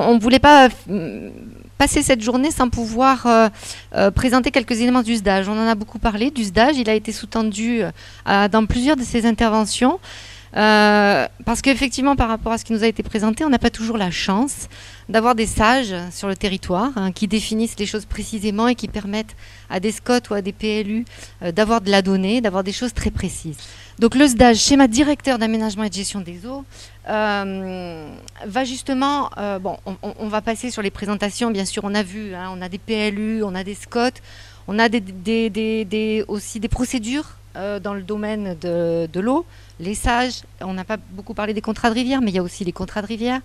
On ne voulait pas passer cette journée sans pouvoir présenter quelques éléments du SDAGE. On en a beaucoup parlé du SDAGE, il a été sous-tendu dans plusieurs de ses interventions, parce qu'effectivement, par rapport à ce qui nous a été présenté, on n'a pas toujours la chance d'avoir des sages sur le territoire qui définissent les choses précisément et qui permettent à des SCOT ou à des PLU d'avoir de la donnée, d'avoir des choses très précises. Donc le SDAGE, schéma directeur d'aménagement et de gestion des eaux, va justement, on va passer sur les présentations, bien sûr, on a vu, on a des PLU, on a des SCOT, on a aussi des procédures dans le domaine de l'eau, les sages, on n'a pas beaucoup parlé des contrats de rivière, mais il y a aussi les contrats de rivière.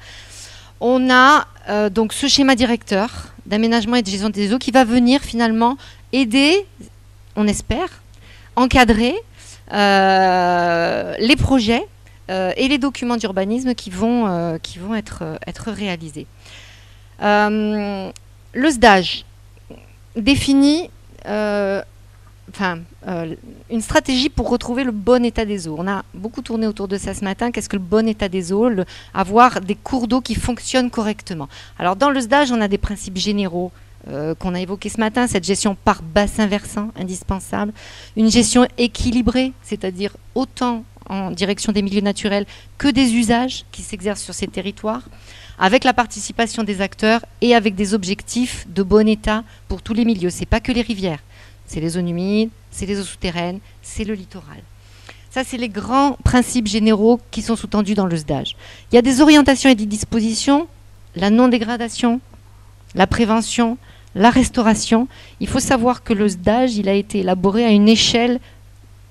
On a donc ce schéma directeur d'aménagement et de gestion des eaux qui va venir finalement aider, on espère, encadrer les projets et les documents d'urbanisme qui vont être réalisés. Le SDAGE définit une stratégie pour retrouver le bon état des eaux. On a beaucoup tourné autour de ça ce matin. Qu'est-ce que le bon état des eaux? Avoir des cours d'eau qui fonctionnent correctement. Alors dans le SDAGE, on a des principes généraux qu'on a évoqués ce matin, cette gestion par bassin versant, indispensable, une gestion équilibrée, c'est-à-dire autant en direction des milieux naturels que des usages qui s'exercent sur ces territoires, avec la participation des acteurs et avec des objectifs de bon état pour tous les milieux. Ce n'est pas que les rivières, c'est les zones humides, c'est les eaux souterraines, c'est le littoral. Ça, c'est les grands principes généraux qui sont sous-tendus dans le SDAGE. Il y a des orientations et des dispositions, la non-dégradation, la prévention, la restauration. Il faut savoir que le SDAGE, il a été élaboré à une échelle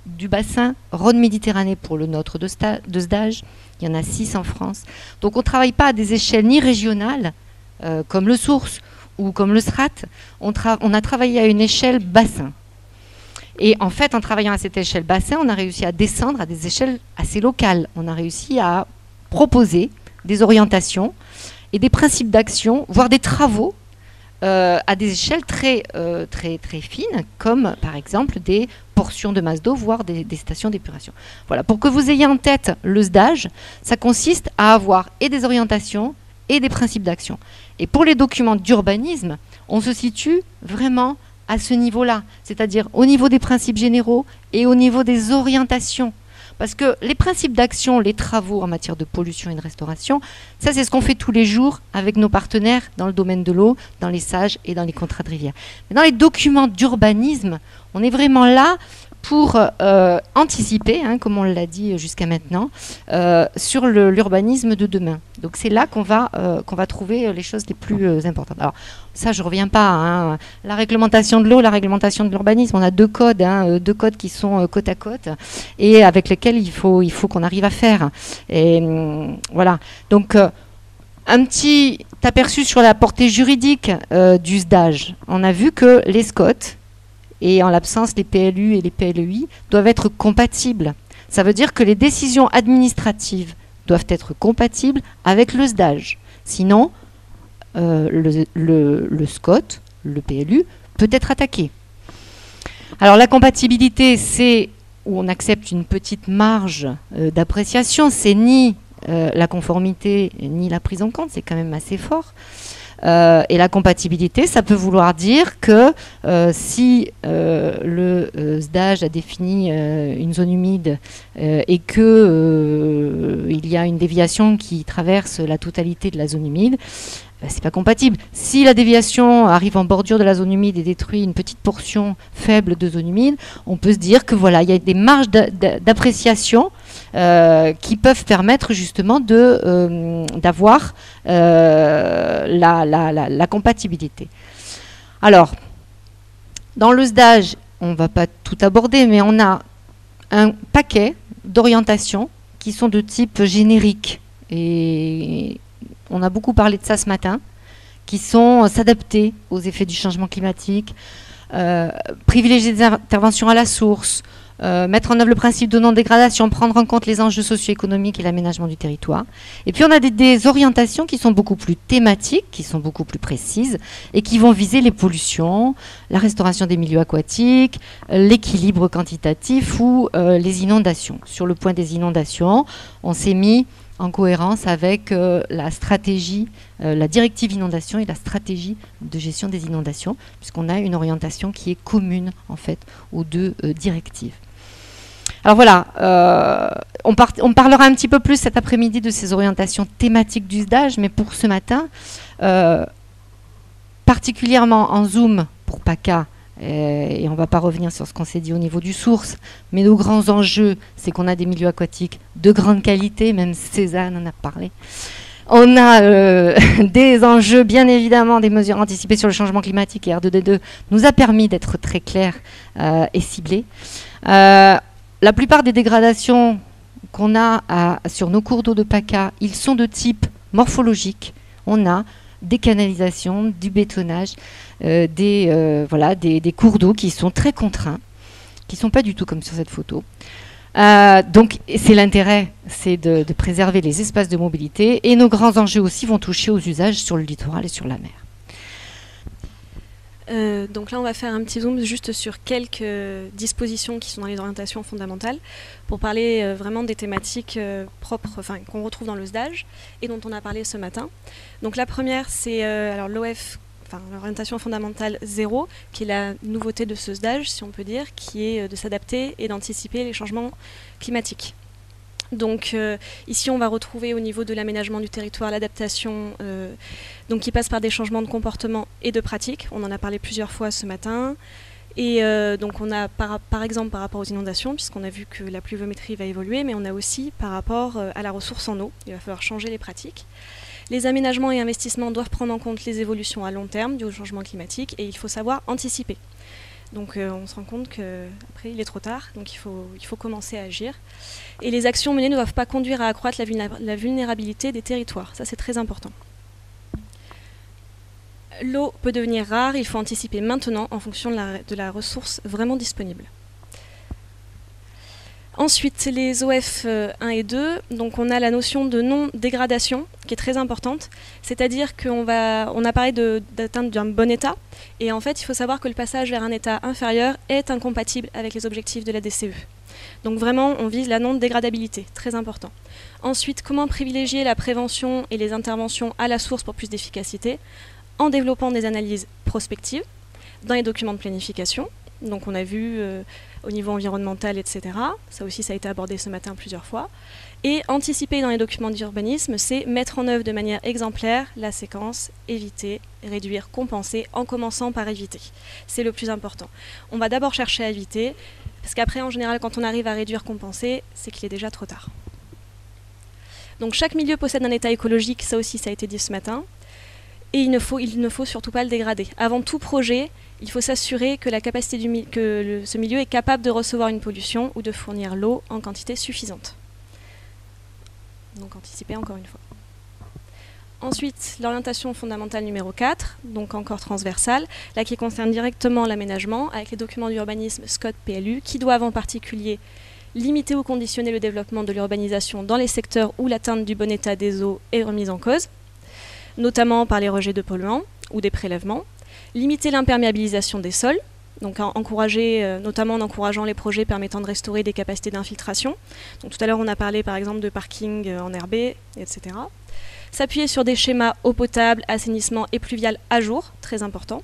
du bassin Rhône-Méditerranée pour le nôtre de SDAGE. Il y en a 6 en France. Donc on ne travaille pas à des échelles ni régionales, comme le Source ou comme le SRAT. On a travaillé à une échelle bassin. Et en fait, en travaillant à cette échelle bassin, on a réussi à descendre à des échelles assez locales. On a réussi à proposer des orientations et des principes d'action, voire des travaux à des échelles très fines, comme par exemple des portions de masse d'eau, voire des stations d'épuration. Voilà, pour que vous ayez en tête le SDAGE, ça consiste à avoir et des orientations et des principes d'action. Et pour les documents d'urbanisme, on se situe vraiment à ce niveau-là, c'est-à-dire au niveau des principes généraux et au niveau des orientations. Parce que les principes d'action, les travaux en matière de pollution et de restauration, ça c'est ce qu'on fait tous les jours avec nos partenaires dans le domaine de l'eau, dans les sages et dans les contrats de rivière. Mais dans les documents d'urbanisme, on est vraiment là pour anticiper, comme on l'a dit jusqu'à maintenant, sur l'urbanisme de demain. Donc c'est là qu'on va trouver les choses les plus importantes. Alors ça, je ne reviens pas. La réglementation de l'eau, la réglementation de l'urbanisme, on a deux codes qui sont côte à côte et avec lesquels il faut qu'on arrive à faire. Et voilà. Donc un petit aperçu sur la portée juridique du SDAGE. On a vu que les SCOT, et en l'absence, les PLU et les PLEI doivent être compatibles. Ça veut dire que les décisions administratives doivent être compatibles avec le SDAGE. Sinon, le SCOT, le PLU, peut être attaqué. Alors la compatibilité, c'est où on accepte une petite marge d'appréciation. C'est ni la conformité, ni la prise en compte. C'est quand même assez fort. Et la compatibilité, ça peut vouloir dire que si le SDAGE a défini une zone humide et que il y a une déviation qui traverse la totalité de la zone humide, c'est pas compatible. Si la déviation arrive en bordure de la zone humide et détruit une petite portion faible de zone humide, on peut se dire que voilà, il y a des marges d'appréciation qui peuvent permettre justement d'avoir la compatibilité. Alors, dans le SDAGE, on ne va pas tout aborder, mais on a un paquet d'orientations qui sont de type générique. Et on a beaucoup parlé de ça ce matin, qui sont s'adapter aux effets du changement climatique, privilégier des interventions à la source, mettre en œuvre le principe de non-dégradation, prendre en compte les enjeux socio-économiques et l'aménagement du territoire. Et puis on a des orientations qui sont beaucoup plus thématiques, qui sont beaucoup plus précises et qui vont viser les pollutions, la restauration des milieux aquatiques, l'équilibre quantitatif ou les inondations. Sur le point des inondations, on s'est mis en cohérence avec la stratégie, la directive inondation et la stratégie de gestion des inondations, puisqu'on a une orientation qui est commune en fait aux deux directives. Alors voilà, on parlera un petit peu plus cet après-midi de ces orientations thématiques du SDAGE, mais pour ce matin, particulièrement en zoom pour PACA, et on ne va pas revenir sur ce qu'on s'est dit au niveau du source, mais nos grands enjeux, c'est qu'on a des milieux aquatiques de grande qualité, même Cézanne en a parlé. On a des enjeux, bien évidemment, des mesures anticipées sur le changement climatique, et R2D2 nous a permis d'être très clairs et ciblés. La plupart des dégradations qu'on a sur nos cours d'eau de PACA, ils sont de type morphologique. On a des canalisations, du bétonnage, des cours d'eau qui sont très contraints, qui ne sont pas du tout comme sur cette photo. Donc c'est l'intérêt, c'est de préserver les espaces de mobilité, et nos grands enjeux aussi vont toucher aux usages sur le littoral et sur la mer. Donc là, on va faire un petit zoom juste sur quelques dispositions qui sont dans les orientations fondamentales pour parler vraiment des thématiques propres, qu'on retrouve dans le SDAGE et dont on a parlé ce matin. Donc la première, c'est alors l'OF, l'orientation fondamentale 0, qui est la nouveauté de ce SDAGE, si on peut dire, qui est de s'adapter et d'anticiper les changements climatiques. Donc ici, on va retrouver au niveau de l'aménagement du territoire l'adaptation qui passe par des changements de comportement et de pratique. On en a parlé plusieurs fois ce matin. Et donc on a par exemple par rapport aux inondations, puisqu'on a vu que la pluviométrie va évoluer, mais on a aussi par rapport à la ressource en eau. Il va falloir changer les pratiques. Les aménagements et investissements doivent prendre en compte les évolutions à long terme du changement climatique, et il faut savoir anticiper. Donc on se rend compte qu'après il est trop tard, donc il faut commencer à agir. Et les actions menées ne doivent pas conduire à accroître la vulnérabilité des territoires, ça c'est très important. L'eau peut devenir rare, il faut anticiper maintenant en fonction de la ressource vraiment disponible. Ensuite, les OF 1 et 2, donc on a la notion de non-dégradation qui est très importante, c'est-à-dire qu'on a parlé d'atteinte d'un bon état, et en fait il faut savoir que le passage vers un état inférieur est incompatible avec les objectifs de la DCE. Donc vraiment on vise la non-dégradabilité, très important. Ensuite, comment privilégier la prévention et les interventions à la source pour plus d'efficacité, en développant des analyses prospectives dans les documents de planification. Donc on a vu au niveau environnemental, etc. Ça aussi, ça a été abordé ce matin plusieurs fois. Et anticiper dans les documents d'urbanisme, c'est mettre en œuvre de manière exemplaire la séquence éviter, réduire, compenser, en commençant par éviter. C'est le plus important. On va d'abord chercher à éviter, parce qu'après, en général, quand on arrive à réduire, compenser, c'est qu'il est déjà trop tard. Donc chaque milieu possède un état écologique, ça aussi, ça a été dit ce matin. Et il ne faut surtout pas le dégrader. Avant tout projet, il faut s'assurer que ce milieu est capable de recevoir une pollution ou de fournir l'eau en quantité suffisante. Donc anticiper encore une fois. Ensuite, l'orientation fondamentale numéro 4, donc encore transversale, là qui concerne directement l'aménagement, avec les documents d'urbanisme SCOT-PLU, qui doivent en particulier limiter ou conditionner le développement de l'urbanisation dans les secteurs où l'atteinte du bon état des eaux est remise en cause, notamment par les rejets de polluants ou des prélèvements, limiter l'imperméabilisation des sols, donc notamment en encourageant les projets permettant de restaurer des capacités d'infiltration. Donc tout à l'heure on a parlé par exemple de parking en RB, etc. S'appuyer sur des schémas eau potable, assainissement et pluvial à jour, très important.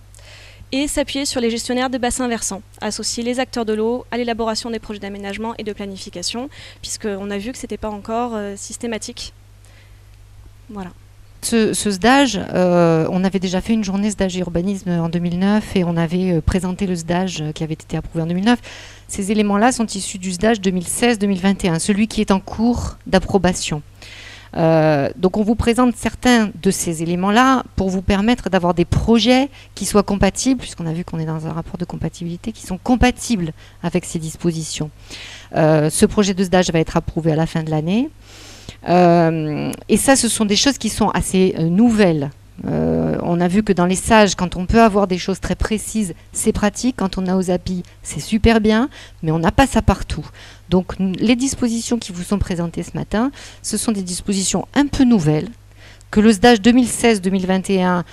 Et s'appuyer sur les gestionnaires de bassins versants, associer les acteurs de l'eau à l'élaboration des projets d'aménagement et de planification, puisqu'on a vu que ce n'était pas encore systématique. Voilà. Ce SDAGE, on avait déjà fait une journée SDAGE et urbanisme en 2009 et on avait présenté le SDAGE qui avait été approuvé en 2009. Ces éléments-là sont issus du SDAGE 2016-2021, celui qui est en cours d'approbation. Donc on vous présente certains de ces éléments-là pour vous permettre d'avoir des projets qui soient compatibles, puisqu'on a vu qu'on est dans un rapport de compatibilité, qui sont compatibles avec ces dispositions. Ce projet de SDAGE va être approuvé à la fin de l'année. Et ça, ce sont des choses qui sont assez nouvelles. On a vu que dans les SAGE, quand on peut avoir des choses très précises, c'est pratique. Quand on a aux API, c'est super bien, mais on n'a pas ça partout. Donc les dispositions qui vous sont présentées ce matin, ce sont des dispositions un peu nouvelles que le SDAGE 2016-2021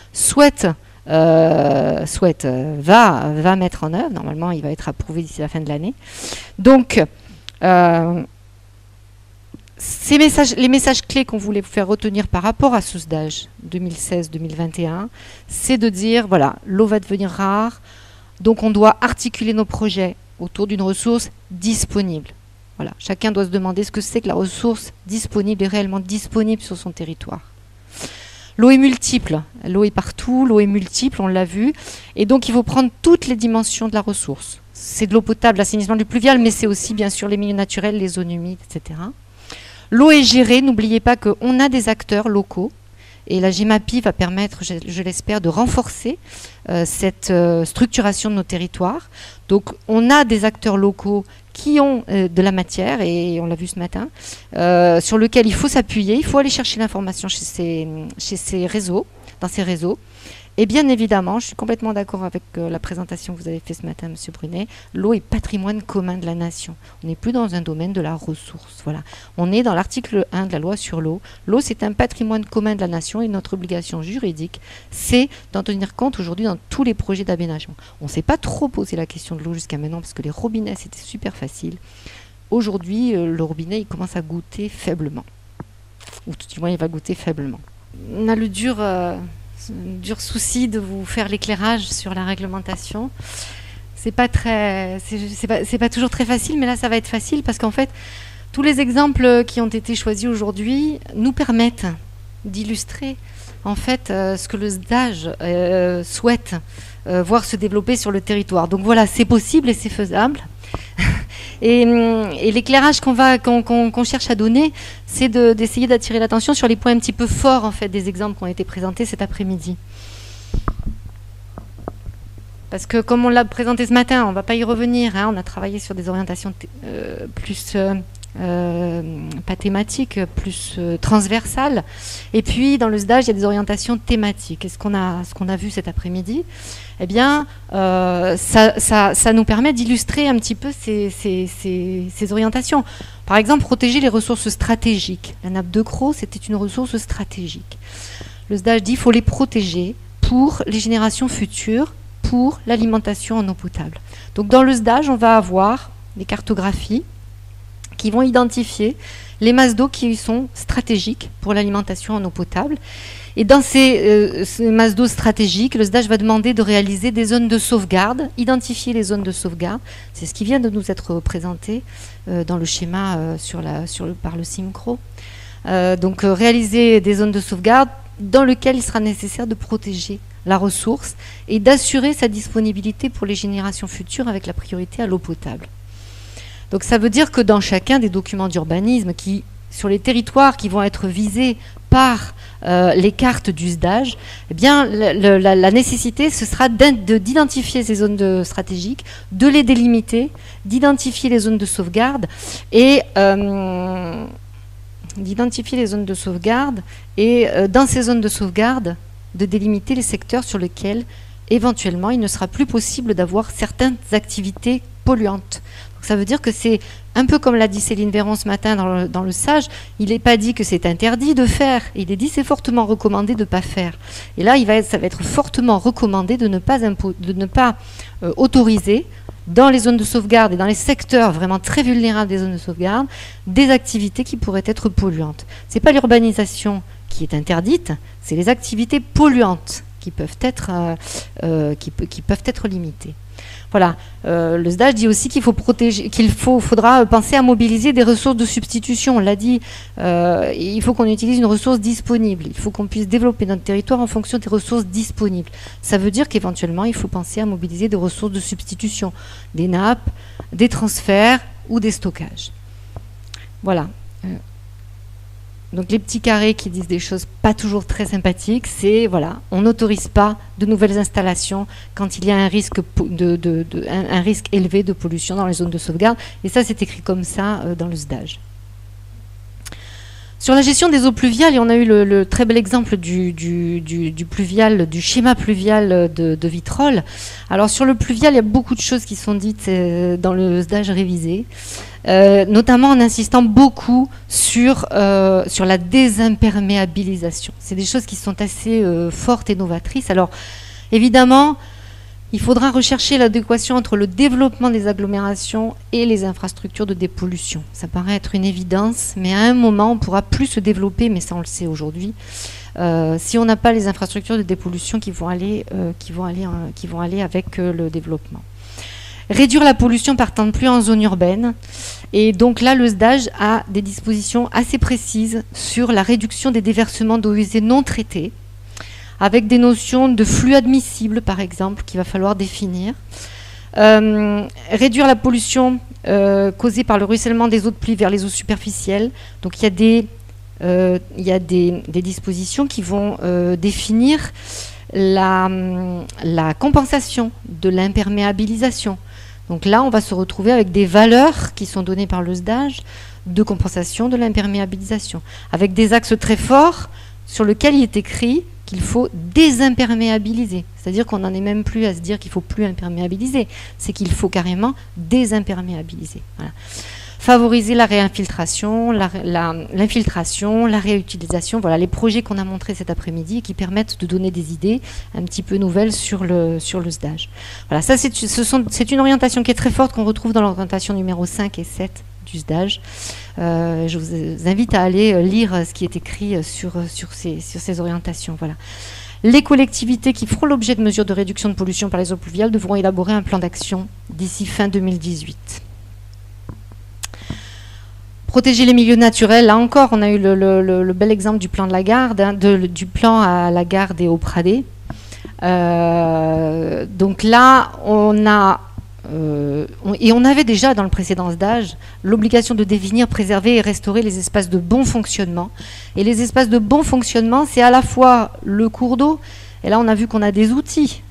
va mettre en œuvre. Normalement, il va être approuvé d'ici la fin de l'année. Donc, les messages clés qu'on voulait vous faire retenir par rapport à ce SDAGE 2016-2021, c'est de dire, voilà, l'eau va devenir rare, donc on doit articuler nos projets autour d'une ressource disponible. Voilà, chacun doit se demander ce que c'est que la ressource disponible et réellement disponible sur son territoire. L'eau est multiple, l'eau est partout, l'eau est multiple, on l'a vu, et donc il faut prendre toutes les dimensions de la ressource. C'est de l'eau potable, l'assainissement du pluvial, mais c'est aussi bien sûr les milieux naturels, les zones humides, etc. L'eau est gérée, n'oubliez pas qu'on a des acteurs locaux, et la GEMAPI va permettre, je l'espère, de renforcer cette structuration de nos territoires. Donc on a des acteurs locaux qui ont de la matière, et on l'a vu ce matin, sur lequel il faut s'appuyer, il faut aller chercher l'information chez ces réseaux, dans ces réseaux. Et bien évidemment, je suis complètement d'accord avec la présentation que vous avez faite ce matin, M. Brunet, l'eau est patrimoine commun de la nation. On n'est plus dans un domaine de la ressource. Voilà. On est dans l'article 1 de la loi sur l'eau. L'eau, c'est un patrimoine commun de la nation et notre obligation juridique, c'est d'en tenir compte aujourd'hui dans tous les projets d'aménagement. On ne s'est pas trop posé la question de l'eau jusqu'à maintenant parce que les robinets, c'était super facile. Aujourd'hui, le robinet, il commence à goûter faiblement. Ou tout du moins, il va goûter faiblement. On a le dur souci de vous faire l'éclairage sur la réglementation. C'est pas toujours très facile, mais là ça va être facile parce qu'en fait tous les exemples qui ont été choisis aujourd'hui nous permettent d'illustrer en fait ce que le SDAGE souhaite voir se développer sur le territoire. Donc voilà, c'est possible et c'est faisable. Et l'éclairage qu'on cherche à donner, c'est d'essayer d'attirer l'attention sur les points un petit peu forts en fait, des exemples qui ont été présentés cet après-midi. Parce que comme on l'a présenté ce matin, on ne va pas y revenir, hein, on a travaillé sur des orientations plus pas thématiques, plus transversales. Et puis dans le SDAGE, il y a des orientations thématiques. Et ce qu'on a vu cet après-midi, eh bien, ça nous permet d'illustrer un petit peu ces orientations. Par exemple, protéger les ressources stratégiques. La nappe de Crau, c'était une ressource stratégique. Le SDAGE dit qu'il faut les protéger pour les générations futures, pour l'alimentation en eau potable. Donc dans le SDAGE, on va avoir des cartographies qui vont identifier les masses d'eau qui sont stratégiques pour l'alimentation en eau potable. Et dans ces masses d'eau stratégiques, le SDAGE va demander de réaliser des zones de sauvegarde, identifier les zones de sauvegarde. C'est ce qui vient de nous être présenté dans le schéma par le CIMCRO. Donc réaliser des zones de sauvegarde dans lesquelles il sera nécessaire de protéger la ressource et d'assurer sa disponibilité pour les générations futures avec la priorité à l'eau potable. Donc ça veut dire que dans chacun des documents d'urbanisme sur les territoires qui vont être visés par les cartes du SDAGE, eh bien, la nécessité, ce sera d'identifier ces zones stratégiques, de les délimiter, d'identifier les zones de sauvegarde et dans ces zones de sauvegarde, de délimiter les secteurs sur lesquels, éventuellement, il ne sera plus possible d'avoir certaines activités polluantes. Donc, ça veut dire que c'est un peu comme l'a dit Céline Véron ce matin dans le SAGE, il n'est pas dit que c'est interdit de faire, il est dit c'est fortement recommandé de ne pas faire. Et là, ça va être fortement recommandé de ne pas autoriser dans les zones de sauvegarde et dans les secteurs vraiment très vulnérables des zones de sauvegarde, des activités qui pourraient être polluantes. Ce n'est pas l'urbanisation qui est interdite, c'est les activités polluantes qui peuvent être limitées. Voilà. Le SDAGE dit aussi faudra penser à mobiliser des ressources de substitution. On l'a dit, il faut qu'on utilise une ressource disponible. Il faut qu'on puisse développer notre territoire en fonction des ressources disponibles. Ça veut dire qu'éventuellement, il faut penser à mobiliser des ressources de substitution, des nappes, des transferts ou des stockages. Voilà. Donc les petits carrés qui disent des choses pas toujours très sympathiques, c'est voilà, on n'autorise pas de nouvelles installations quand il y a un risque, un risque élevé de pollution dans les zones de sauvegarde. Et ça, c'est écrit comme ça dans le SDAGE. Sur la gestion des eaux pluviales, et on a eu le très bel exemple du schéma pluvial de Vitrolles. Alors sur le pluvial, il y a beaucoup de choses qui sont dites dans le SDAGE révisé, notamment en insistant beaucoup sur la désimperméabilisation. C'est des choses qui sont assez fortes et novatrices. Alors évidemment, Il faudra rechercher l'adéquation entre le développement des agglomérations et les infrastructures de dépollution. Ça paraît être une évidence, mais à un moment, on ne pourra plus se développer, mais ça on le sait aujourd'hui, si on n'a pas les infrastructures de dépollution qui vont aller avec le développement. Réduire la pollution partant de plus en zone urbaine. Et donc là, le SDAGE a des dispositions assez précises sur la réduction des déversements d'eau usée non traitées, avec des notions de flux admissibles, par exemple, qu'il va falloir définir. Réduire la pollution causée par le ruissellement des eaux de pluie vers les eaux superficielles. Donc il y a des dispositions qui vont définir la compensation de l'imperméabilisation. Donc là, on va se retrouver avec des valeurs qui sont données par le SDAGE de compensation de l'imperméabilisation, avec des axes très forts sur lesquels il est écrit qu'il faut désimperméabiliser. C'est-à-dire qu'on n'en est même plus à se dire qu'il ne faut plus imperméabiliser, c'est qu'il faut carrément désimperméabiliser. Voilà. Favoriser la réinfiltration, l'infiltration, la réutilisation. Voilà les projets qu'on a montrés cet après-midi et qui permettent de donner des idées un petit peu nouvelles sur le SDAGE. Voilà, ça c'est une orientation qui est très forte qu'on retrouve dans l'orientation numéro 5 et 7 du SDAGE. Je vous invite à aller lire ce qui est écrit sur ces orientations. Voilà. Les collectivités qui feront l'objet de mesures de réduction de pollution par les eaux pluviales devront élaborer un plan d'action d'ici fin 2018. Protéger les milieux naturels, là encore, on a eu le bel exemple du plan de la Garde, hein, du plan à la Garde et au Pradé. Donc là, on avait déjà dans le précédent SDAGE l'obligation de définir, préserver et restaurer les espaces de bon fonctionnement. Et les espaces de bon fonctionnement, c'est à la fois le cours d'eau, et là on a vu qu'on a des outils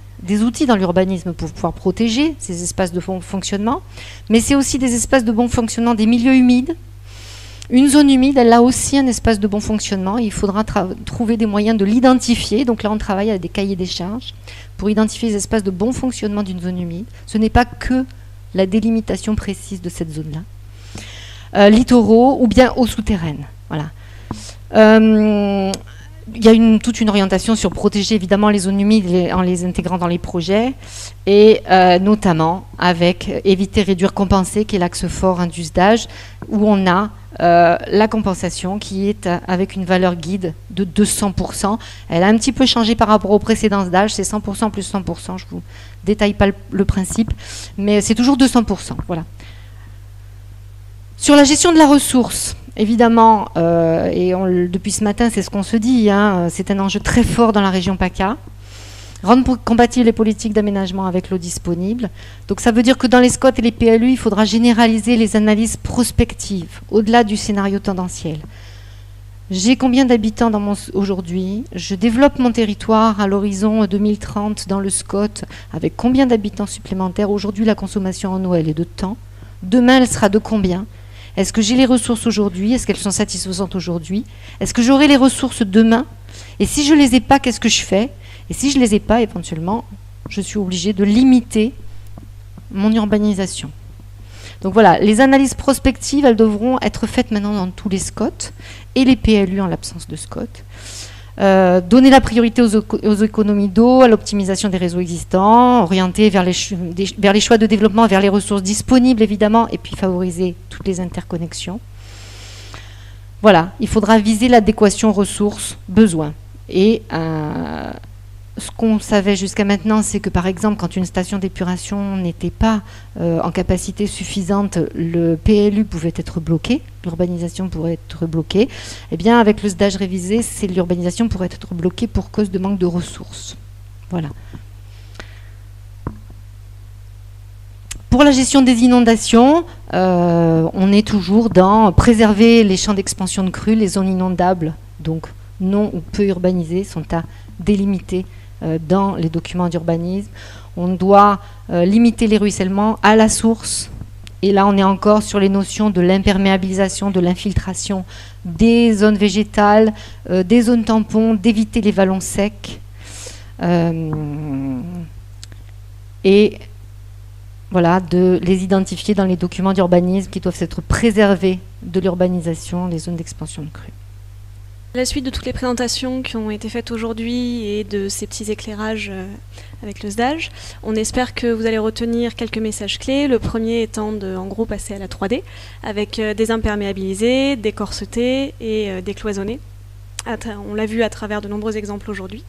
dans l'urbanisme pour pouvoir protéger ces espaces de bon fonctionnement, mais c'est aussi des espaces de bon fonctionnement des milieux humides. Une zone humide, elle a aussi un espace de bon fonctionnement. Il faudra trouver des moyens de l'identifier. Donc là, on travaille avec des cahiers des charges pour identifier les espaces de bon fonctionnement d'une zone humide. Ce n'est pas que la délimitation précise de cette zone-là. Littoraux ou bien eaux souterraines. Voilà. Il y a toute une orientation sur protéger évidemment les zones humides en les intégrant dans les projets et notamment avec éviter, réduire, compenser, qui est l'axe fort du SDAGE, où on a la compensation qui est avec une valeur guide de 200%. Elle a un petit peu changé par rapport au précédent SDAGE, c'est 100% plus 100%, je ne vous détaille pas le principe, mais c'est toujours 200%. Voilà. Sur la gestion de la ressource, évidemment, depuis ce matin, c'est ce qu'on se dit, hein, c'est un enjeu très fort dans la région PACA. Rendre compatibles les politiques d'aménagement avec l'eau disponible. Donc ça veut dire que dans les SCOT et les PLU, il faudra généraliser les analyses prospectives, au-delà du scénario tendanciel. J'ai combien d'habitants aujourd'hui? Je développe mon territoire à l'horizon 2030 dans le SCOT avec combien d'habitants supplémentaires? Aujourd'hui, la consommation en eau, elle est de temps. Demain, elle sera de combien? Est-ce que j'ai les ressources aujourd'hui? Est-ce qu'elles sont satisfaisantes aujourd'hui? Est-ce que j'aurai les ressources demain? Et si je ne les ai pas, qu'est-ce que je fais? Et si je ne les ai pas, éventuellement, je suis obligée de limiter mon urbanisation. Donc voilà, les analyses prospectives, elles devront être faites maintenant dans tous les SCOT et les PLU en l'absence de SCOT. Donner la priorité aux économies d'eau, à l'optimisation des réseaux existants, orienter vers les choix de développement, vers les ressources disponibles évidemment, et puis favoriser toutes les interconnexions. Voilà, il faudra viser l'adéquation ressources-besoins. Et ce qu'on savait jusqu'à maintenant, c'est que par exemple, quand une station d'épuration n'était pas en capacité suffisante, le PLU pouvait être bloqué, l'urbanisation pourrait être bloquée. Eh bien, avec le SDAGE révisé, l'urbanisation pourrait être bloquée pour cause de manque de ressources. Voilà. Pour la gestion des inondations, on est toujours dans préserver les champs d'expansion de crues, les zones inondables, donc non ou peu urbanisées, sont à délimiter dans les documents d'urbanisme. On doit limiter les ruissellements à la source. Et là, on est encore sur les notions de l'imperméabilisation, de l'infiltration des zones végétales, des zones tampons, d'éviter les vallons secs. Et voilà, de les identifier dans les documents d'urbanisme qui doivent être préservés de l'urbanisation, les zones d'expansion de crues. À la suite de toutes les présentations qui ont été faites aujourd'hui et de ces petits éclairages avec le SDAGE, on espère que vous allez retenir quelques messages clés. Le premier étant de, en gros, passer à la 3D avec des imperméabilisés, des corsetés et des cloisonnés. On l'a vu à travers de nombreux exemples aujourd'hui.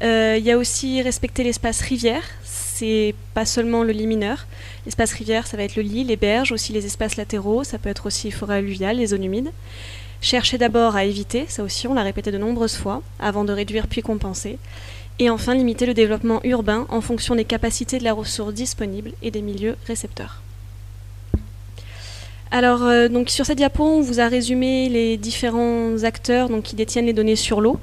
Il y a aussi respecter l'espace rivière. C'est pas seulement le lit mineur. L'espace rivière, ça va être le lit, les berges, aussi les espaces latéraux. Ça peut être aussi les forêts alluviales, les zones humides. Chercher d'abord à éviter, ça aussi on l'a répété de nombreuses fois, avant de réduire puis compenser. Et enfin limiter le développement urbain en fonction des capacités de la ressource disponible et des milieux récepteurs. Alors donc sur cette diapo, on vous a résumé les différents acteurs donc, qui détiennent les données sur l'eau.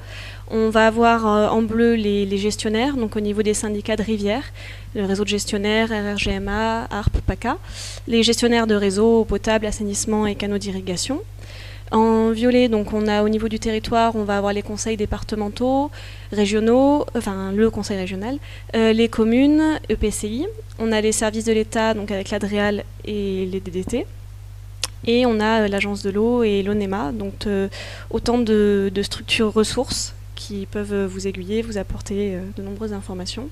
On va avoir en bleu les gestionnaires, donc au niveau des syndicats de rivières, le réseau de gestionnaires, RRGMA, ARP, PACA, les gestionnaires de réseaux, eau potable, assainissement et canaux d'irrigation. En violet, donc on a au niveau du territoire, on va avoir les conseils départementaux, régionaux, enfin le conseil régional, les communes, EPCI, on a les services de l'État, donc avec l'ADREAL et les DDT, et on a l'agence de l'eau et l'ONEMA, donc autant de structures ressources qui peuvent vous aiguiller, vous apporter de nombreuses informations.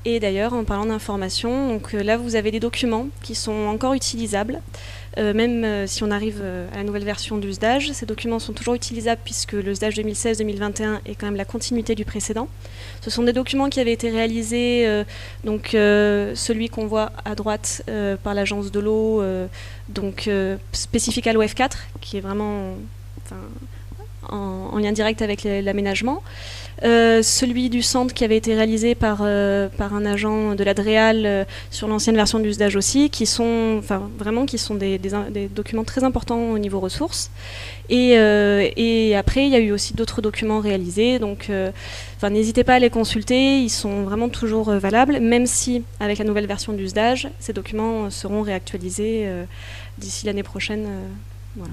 Et d'ailleurs, en parlant d'informations, donc là vous avez des documents qui sont encore utilisables. Même si on arrive à la nouvelle version du SDAGE, ces documents sont toujours utilisables puisque le SDAGE 2016-2021 est quand même la continuité du précédent. Ce sont des documents qui avaient été réalisés, celui qu'on voit à droite par l'agence de l'eau, spécifique à l'OF4, qui est vraiment en lien direct avec l'aménagement. Celui du centre qui avait été réalisé par un agent de l'ADREAL sur l'ancienne version du SDAGE aussi, qui sont des documents très importants au niveau ressources. Et après, il y a eu aussi d'autres documents réalisés, donc n'hésitez pas à les consulter, ils sont vraiment toujours valables, même si, avec la nouvelle version du SDAGE, ces documents seront réactualisés d'ici l'année prochaine. Voilà.